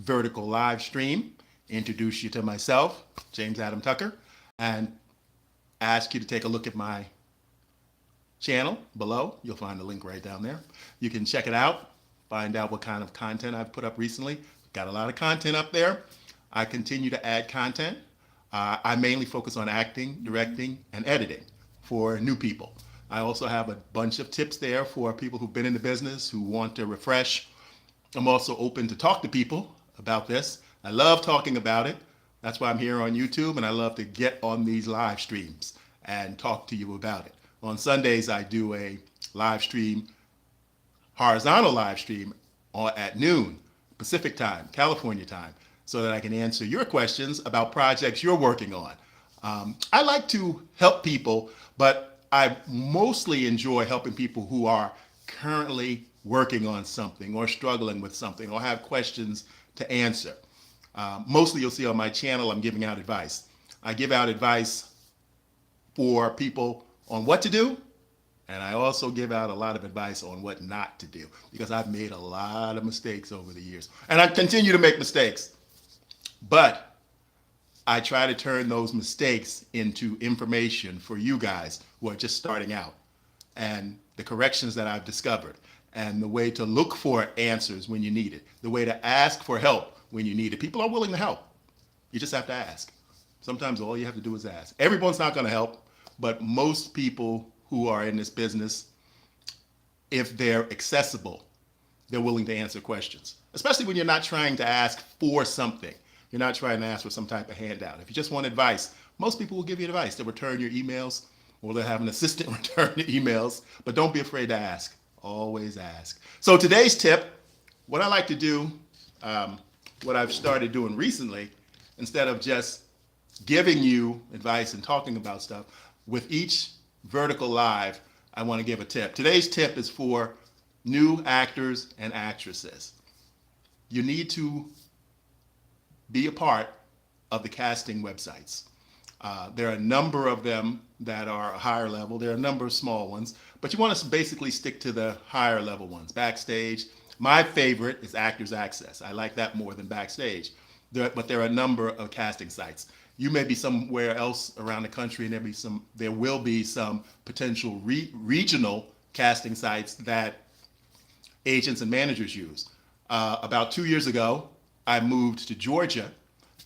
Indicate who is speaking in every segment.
Speaker 1: vertical live stream, introduce you to myself, James Adam Tucker, and ask you to take a look at my channel below. You'll find the link right down there. You can check it out, find out what kind of content I've put up recently. Got a lot of content up there. I continue to add content. I mainly focus on acting, directing, and editing for new people. I also have a bunch of tips there for people who've been in the business, who want to refresh. I'm also open to talk to people about this. I love talking about it. That's why I'm here on YouTube, and I love to get on these live streams and talk to you about it. On Sundays, I do a live stream, horizontal live stream at noon, Pacific time, California time, so that I can answer your questions about projects you're working on. I like to help people, but I mostly enjoy helping people who are currently working on something or struggling with something or have questions to answer. Mostly you'll see on my channel, I'm giving out advice. I give out advice for people on what to do, and I also give out a lot of advice on what not to do, because I've made a lot of mistakes over the years, and I continue to make mistakes. But I try to turn those mistakes into information for you guys who are just starting out, and the corrections that I've discovered, and the way to look for answers when you need it, the way to ask for help when you need it. People are willing to help. You just have to ask. Sometimes all you have to do is ask. Everyone's not going to help, but most people who are in this business, if they're accessible, they're willing to answer questions, especially when you're not trying to ask for something. You're not trying to ask for some type of handout. If you just want advice, most people will give you advice. They'll return your emails, or they'll have an assistant return your emails, but don't be afraid to ask. Always ask. So today's tip, what I like to do, what I've started doing recently, instead of just giving you advice and talking about stuff, with each vertical live, I want to give a tip. Today's tip is for new actors and actresses. You need to be a part of the casting websites. There are a number of them that are a higher level. There are a number of small ones, but you want to basically stick to the higher level ones. Backstage. My favorite is Actors Access. I like that more than Backstage. But there are a number of casting sites. You may be somewhere else around the country, and there will be some potential regional casting sites that agents and managers use. About 2 years ago, I moved to Georgia,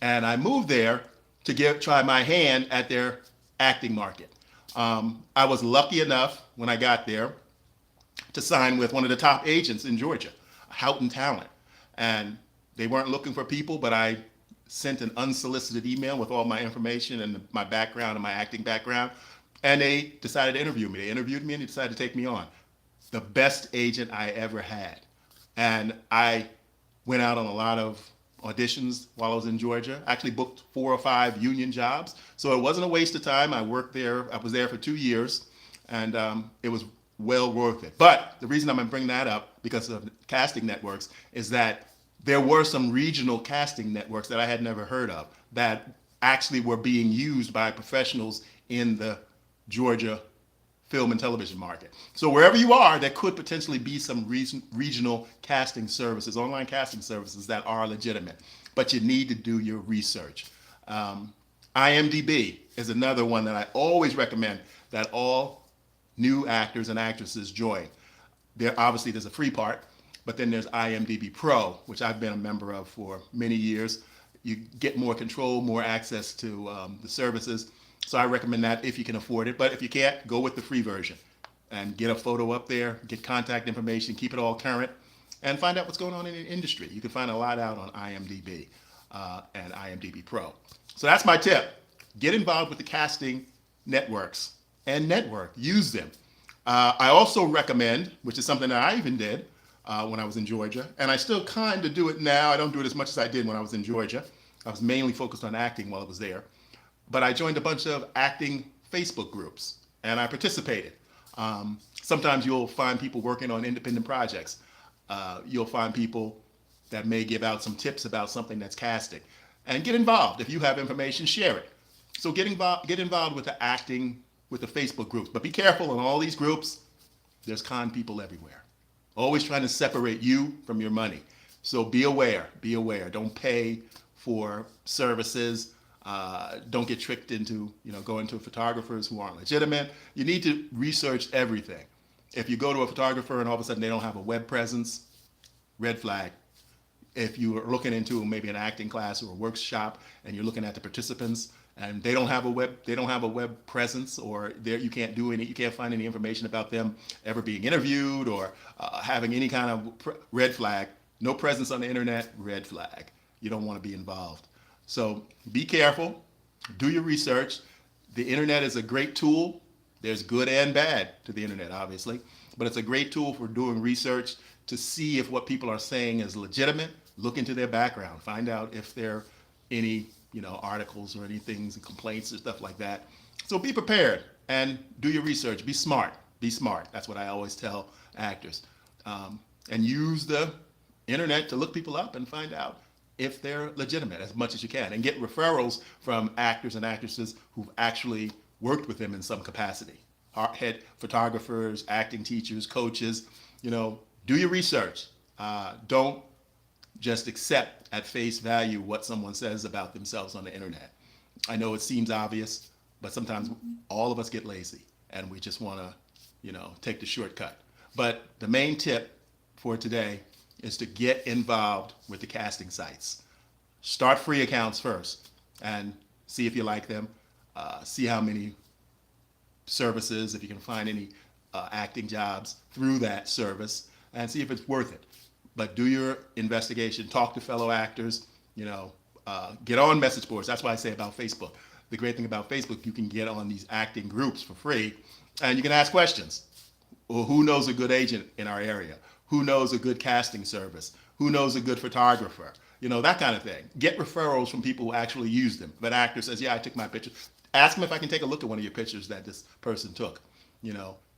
Speaker 1: and I moved there to try my hand at their acting market. I was lucky enough when I got there to sign with one of the top agents in Georgia, Houghton Talent. And they weren't looking for people, but I sent an unsolicited email with all my information and my background and my acting background, and they decided to interview me. They interviewed me and they decided to take me on. The best agent I ever had. And I went out on a lot of auditions while I was in Georgia. I actually booked 4 or 5 union jobs. So it wasn't a waste of time. I worked there. I was there for 2 years, and it was well worth it. But the reason I'm going to bring that up, because of casting networks, is that there were some regional casting networks that I had never heard of that actually were being used by professionals in the Georgia film and television market. So wherever you are, there could potentially be some regional casting services, online casting services that are legitimate, but you need to do your research. IMDb is another one that I always recommend that all new actors and actresses join. Obviously there's a free part, but then there's IMDb Pro, which I've been a member of for many years. You get more control, more access to the services. So I recommend that if you can afford it. But if you can't, go with the free version and get a photo up there, get contact information, keep it all current, and find out what's going on in the industry. You can find a lot out on IMDb and IMDb Pro. So that's my tip. Get involved with the casting networks and network. Use them. I also recommend, which is something that I even did, when I was in Georgia, and I still kind of do it now. I don't do it as much as I did when I was in Georgia. I was mainly focused on acting while I was there. But I joined a bunch of acting Facebook groups, and I participated. Sometimes you'll find people working on independent projects. You'll find people that may give out some tips about something that's casting. And get involved. If you have information, share it. So get involved with the acting, with the Facebook groups. But be careful in all these groups. There's con people everywhere. Always trying to separate you from your money. So be aware. Be aware. Don't pay for services. Don't get tricked into going to photographers who aren't legitimate. You need to research everything. If you go to a photographer and all of a sudden they don't have a web presence, red flag. If you are looking into maybe an acting class or a workshop and you're looking at the participants and they don't have a web presence, or you can't find any information about them ever being interviewed or having any kind of red flag. No presence on the internet, red flag. You don't want to be involved. So be careful. Do your research. The internet is a great tool. There's good and bad to the internet, obviously, but it's a great tool for doing research to see if what people are saying is legitimate. Look into their background. Find out if there are any articles or any things and complaints or stuff like that. So be prepared and do your research. Be smart. Be smart. That's what I always tell actors. And use the internet to look people up and find out if they're legitimate as much as you can, and get referrals from actors and actresses who've actually worked with them in some capacity. Head photographers, acting teachers, coaches. Do your research. Don't just accept at face value what someone says about themselves on the internet. I know it seems obvious, but sometimes all of us get lazy and we just want to, take the shortcut. But the main tip for today is to get involved with the casting sites. Start free accounts first and see if you like them. See how many services, if you can find any acting jobs through that service, and see if it's worth it. But do your investigation. Talk to fellow actors. Get on message boards. That's why I say about Facebook. The great thing about Facebook, you can get on these acting groups for free, and you can ask questions. Well, who knows a good agent in our area? Who knows a good casting service? Who knows a good photographer? That kind of thing. Get referrals from people who actually use them. If an actor says, yeah, I took my picture, ask them if I can take a look at one of your pictures that this person took.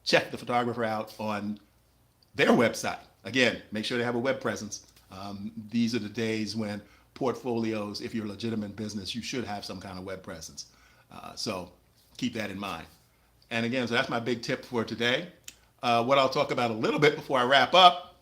Speaker 1: Check the photographer out on their website. Again, make sure they have a web presence. These are the days when portfolios, if you're a legitimate business, you should have some kind of web presence. So keep that in mind. And again, so that's my big tip for today. What I'll talk about a little bit before I wrap up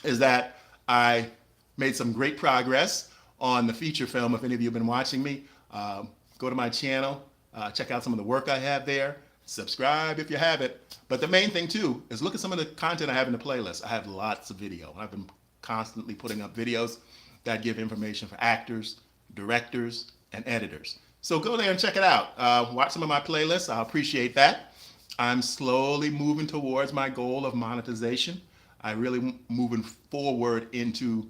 Speaker 1: is that I made some great progress on the feature film. If any of you have been watching me, go to my channel, check out some of the work I have there, subscribe if you haven't. But the main thing too is look at some of the content I have in the playlist. I have lots of video. I've been constantly putting up videos that give information for actors, directors, and editors. So go there and check it out. Watch some of my playlists. I appreciate that. I'm slowly moving towards my goal of monetization. I'm really moving forward into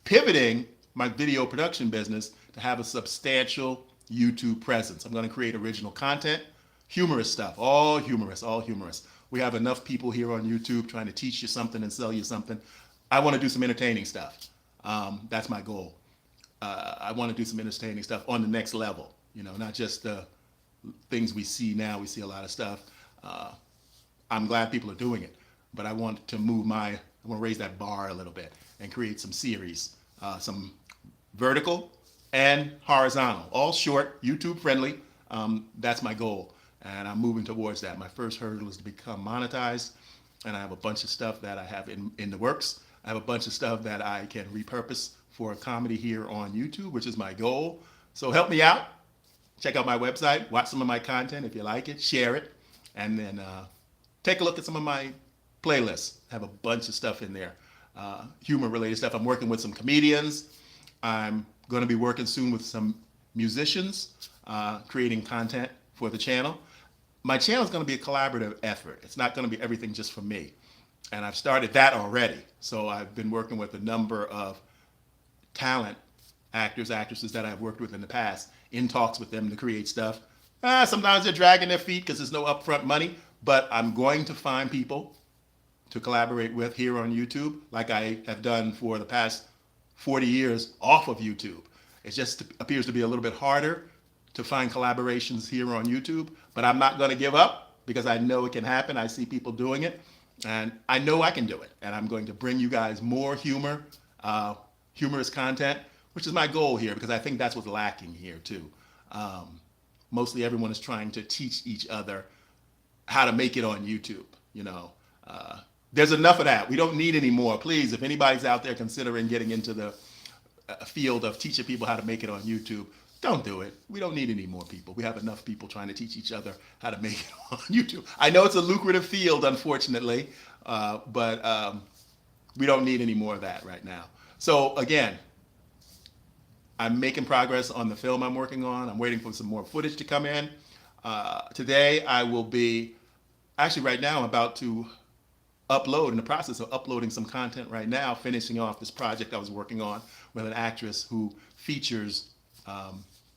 Speaker 1: pivoting my video production business to have a substantial YouTube presence. I'm going to create original content, humorous stuff, all humorous, all humorous. We have enough people here on YouTube trying to teach you something and sell you something. I want to do some entertaining stuff. That's my goal. I want to do some entertaining stuff on the next level, not just the things we see now. We see a lot of stuff. I'm glad people are doing it, but I want to raise that bar a little bit and create some series, some vertical and horizontal, all short, YouTube friendly. That's my goal, and I'm moving towards that. My first hurdle is to become monetized, and I have a bunch of stuff that I have in the works. I have a bunch of stuff that I can repurpose for a comedy here on YouTube, which is my goal. So help me out. Check out my website, watch some of my content if you like it, share it, and then take a look at some of my playlists. I have a bunch of stuff in there, humor-related stuff. I'm working with some comedians. I'm going to be working soon with some musicians, creating content for the channel. My channel is going to be a collaborative effort. It's not going to be everything just for me. And I've started that already. So I've been working with a number of talent actors, actresses that I've worked with in the past, in talks with them to create stuff. Sometimes they're dragging their feet because there's no upfront money, but I'm going to find people to collaborate with here on YouTube, like I have done for the past 40 years off of YouTube. It just appears to be a little bit harder to find collaborations here on YouTube, but I'm not going to give up because I know it can happen. I see people doing it, and I know I can do it. And I'm going to bring you guys more humorous content, which is my goal here, because I think that's what's lacking here too. Mostly everyone is trying to teach each other how to make it on YouTube. There's enough of that. We don't need any more. Please, if anybody's out there considering getting into the field of teaching people how to make it on YouTube, don't do it. We don't need any more people. We have enough people trying to teach each other how to make it on YouTube. I know it's a lucrative field, unfortunately, but we don't need any more of that right now. So again, I'm making progress on the film I'm working on. I'm waiting for some more footage to come in. Today I will be, actually right now I'm about to in the process of uploading some content right now, finishing off this project I was working on with an actress who features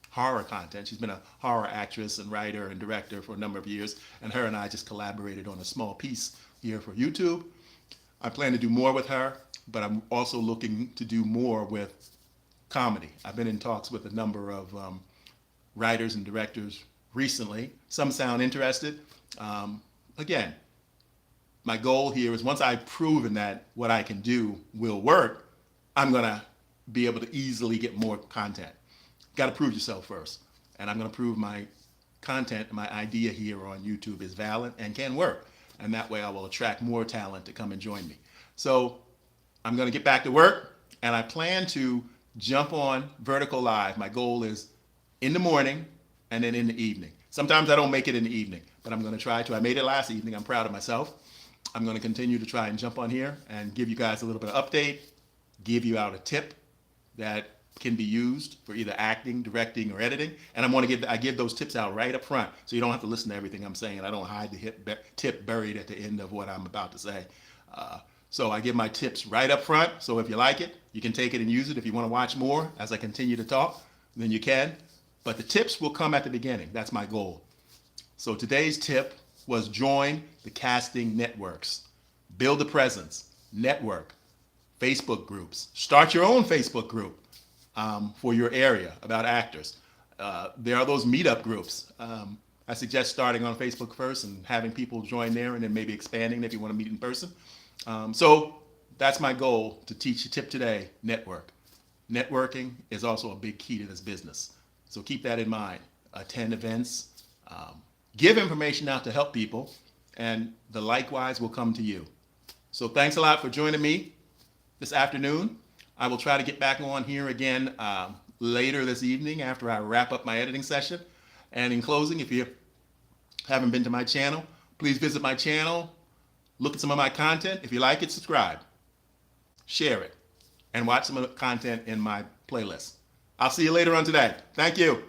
Speaker 1: horror content. She's been a horror actress and writer and director for a number of years, and her and I just collaborated on a small piece here for YouTube. I plan to do more with her, but I'm also looking to do more with comedy. I've been in talks with a number of writers and directors recently. Some sound interested. Again, my goal here is once I've proven that what I can do will work, I'm going to be able to easily get more content. Got to prove yourself first. And I'm going to prove my content, my idea here on YouTube is valid and can work. And that way I will attract more talent to come and join me. So I'm going to get back to work, and I plan to jump on Vertical Live. My goal is in the morning and then in the evening. Sometimes I don't make it in the evening, but I'm going to try to. I made it last evening. I'm proud of myself. I'm going to continue to try and jump on here and give you guys a little bit of update, give you out a tip that can be used for either acting, directing, or editing. And I give those tips out right up front, so you don't have to listen to everything I'm saying. I don't hide the tip buried at the end of what I'm about to say. So I give my tips right up front. So if you like it, you can take it and use it. If you want to watch more as I continue to talk, then you can. But the tips will come at the beginning. That's my goal. So today's tip was join the casting networks. Build a presence, network, Facebook groups. Start your own Facebook group for your area about actors. There are those meetup groups. I suggest starting on Facebook first and having people join there, and then maybe expanding if you want to meet in person. So that's my goal to teach you. Tip today, network. Networking is also a big key to this business. So keep that in mind. Attend events, give information out to help people, and the likewise will come to you. So thanks a lot for joining me this afternoon. I will try to get back on here again later this evening after I wrap up my editing session. And in closing, if you haven't been to my channel, please visit my channel, look at some of my content. If you like it, subscribe, share it, and watch some of the content in my playlist. I'll see you later on today. Thank you.